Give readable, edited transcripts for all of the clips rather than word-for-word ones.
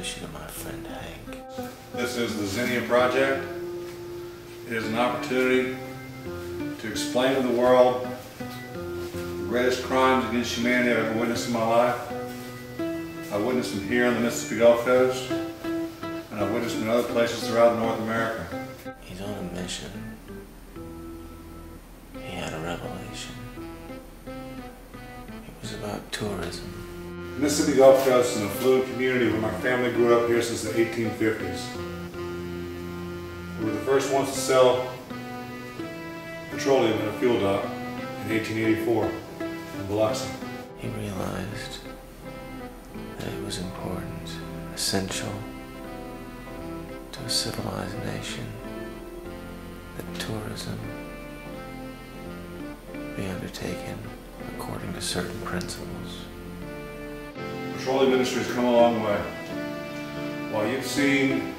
introduce you to my friend Hank. This is the Xenia Project. It is an opportunity to explain to the world the greatest crimes against humanity I've ever witnessed in my life. I witnessed them here on the Mississippi Gulf Coast, and I've witnessed them in other places throughout North America. He's on a mission. He had a revelation. It was about tourism. The Mississippi Gulf Coast is an affluent community where my family grew up here since the 1850s. We were the first ones to sell petroleum in a fuel dock in 1884 in Biloxi. He realized that it was important, essential to a civilized nation, that tourism be undertaken according to certain principles. The petroleum industry has come a long way. While you've seen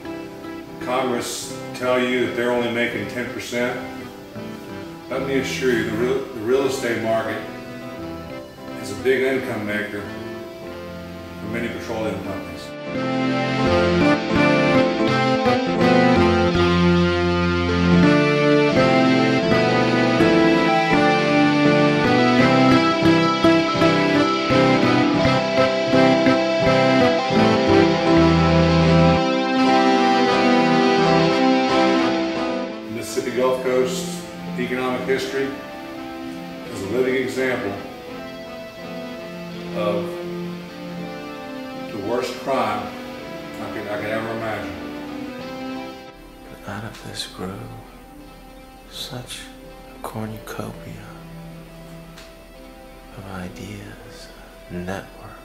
Congress tell you that they're only making 10%, let me assure you the real estate market is a big income maker for many petroleum companies. Mississippi Gulf Coast economic history is a living example of the worst crime I could ever imagine. But out of this grew such a cornucopia of ideas, a network,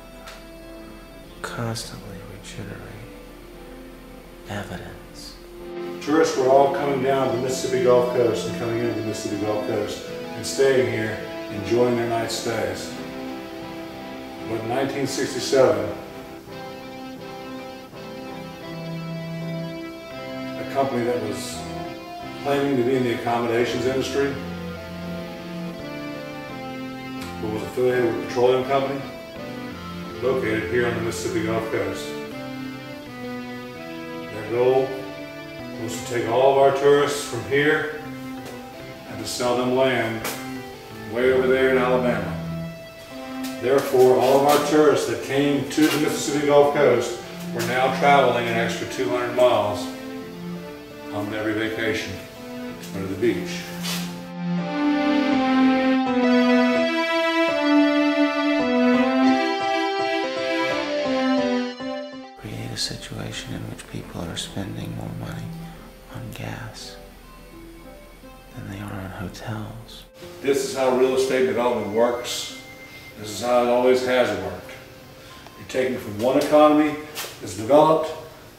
constantly regenerating evidence. Tourists were all coming down to the Mississippi Gulf Coast and coming into the Mississippi Gulf Coast and staying here, enjoying their night stays. But in 1967, a company that was claiming to be in the accommodations industry, but was affiliated with a petroleum company, located here on the Mississippi Gulf Coast. Their goal was to take all of our tourists from here and to sell them land way over there in Alabama. Therefore, all of our tourists that came to the Mississippi Gulf Coast were now traveling an extra 200 miles on every vacation to the beach. Create a situation in which people are spending more money on gas than they are on hotels. This is how real estate development works. This is how it always has worked. You're taking from one economy that's developed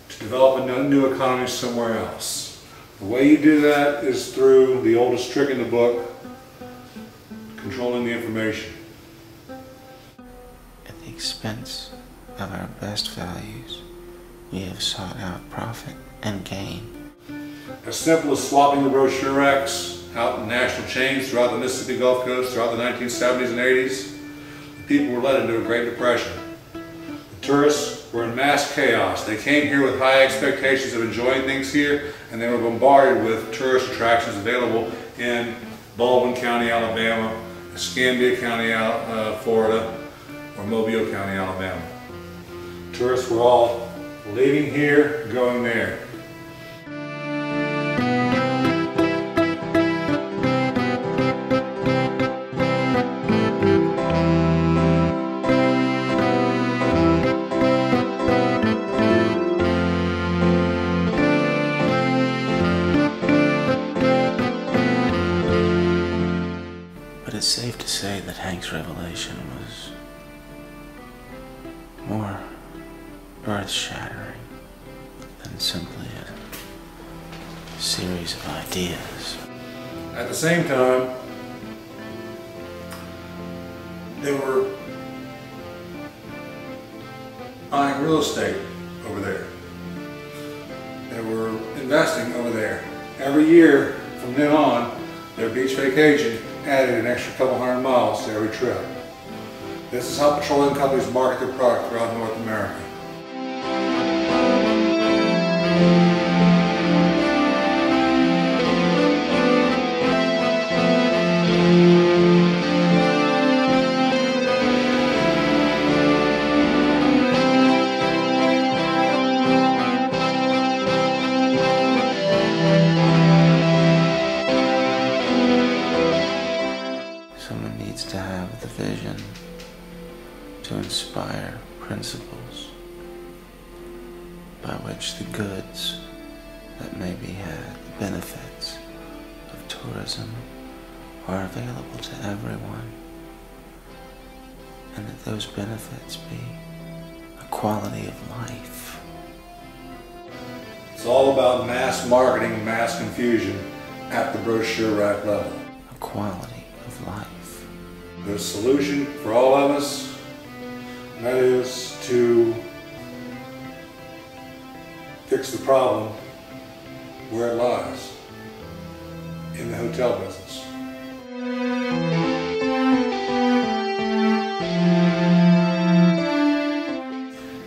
to develop a new economy somewhere else. The way you do that is through the oldest trick in the book, controlling the information. At the expense of our best values, we have sought out profit and gain. As simple as swapping the brochure racks out in national chains throughout the Mississippi Gulf Coast throughout the 1970s and 80s, the people were led into a Great Depression. The tourists were in mass chaos. They came here with high expectations of enjoying things here, and they were bombarded with tourist attractions available in Baldwin County, Alabama, Escambia County, Florida, or Mobile County, Alabama. Tourists were all leaving here, going there. But it's safe to say that Hank's revelation was more earth-shattering than simply a series of ideas. At the same time, they were buying real estate over there. They were investing over there. Every year from then on, their beach vacation added an extra couple hundred miles to every trip. This is how petroleum companies market their product throughout North America. needs to have the vision to inspire principles by which the goods that may be had, the benefits of tourism, are available to everyone, and that those benefits be a quality of life. It's all about mass marketing, mass confusion at the brochure rack level. A quality of life. The solution for all of us, and that is to fix the problem where it lies, in the hotel business.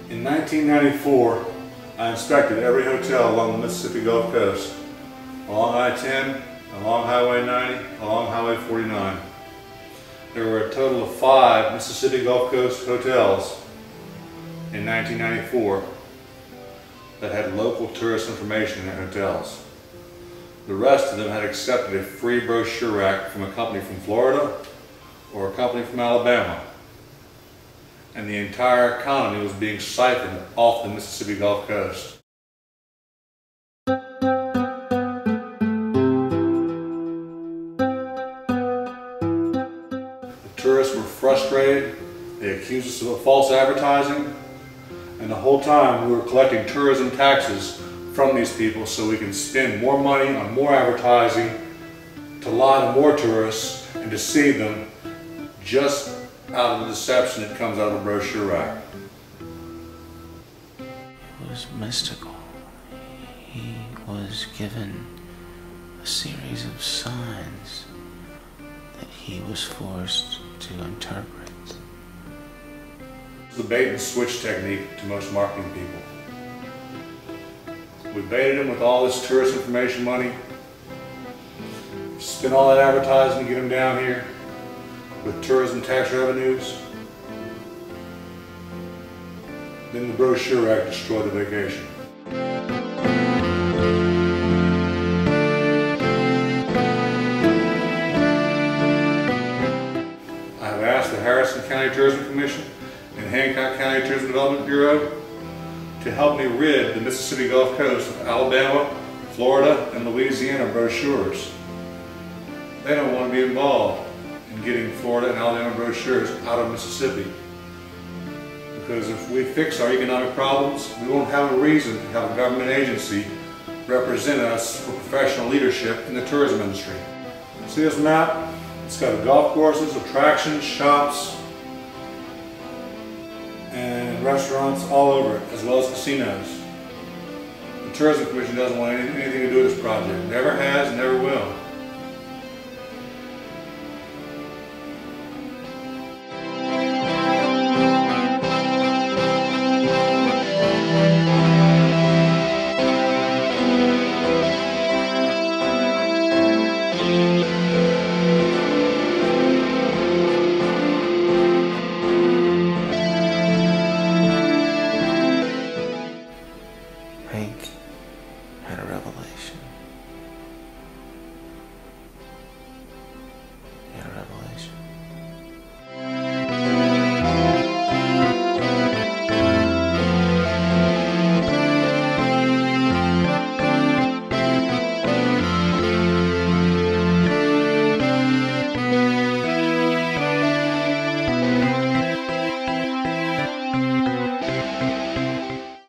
In 1994, I inspected every hotel along the Mississippi Gulf Coast, along I-10, along Highway 90, along Highway 49. There were a total of 5 Mississippi Gulf Coast hotels in 1994 that had local tourist information in their hotels. The rest of them had accepted a free brochure rack from a company from Florida or a company from Alabama. And the entire economy was being siphoned off the Mississippi Gulf Coast. The tourists were frustrated. They accused us of false advertising. And the whole time we were collecting tourism taxes from these people so we can spend more money on more advertising to lie to more tourists and deceive them just out of the deception that comes out of a brochure rack. It was mystical. He was given a series of signs that he was forced to interpret. It's the bait and switch technique to most marketing people. We baited them with all this tourist information money, spent all that advertising to get them down here with tourism tax revenues. Then the brochure rack destroyed the vacation. I have asked the Harrison County Tourism Commission and Hancock County Tourism Development Bureau to help me rid the Mississippi Gulf Coast of Alabama, Florida, and Louisiana brochures. They don't want to be involved in getting Florida and Alabama brochures out of Mississippi. Because if we fix our economic problems, we won't have a reason to have a government agency represent us for professional leadership in the tourism industry. See this map? It's got golf courses, attractions, shops, and restaurants all over it, as well as casinos. The Tourism Commission doesn't want anything to do with this project. Never has, never will. Hank had a revelation.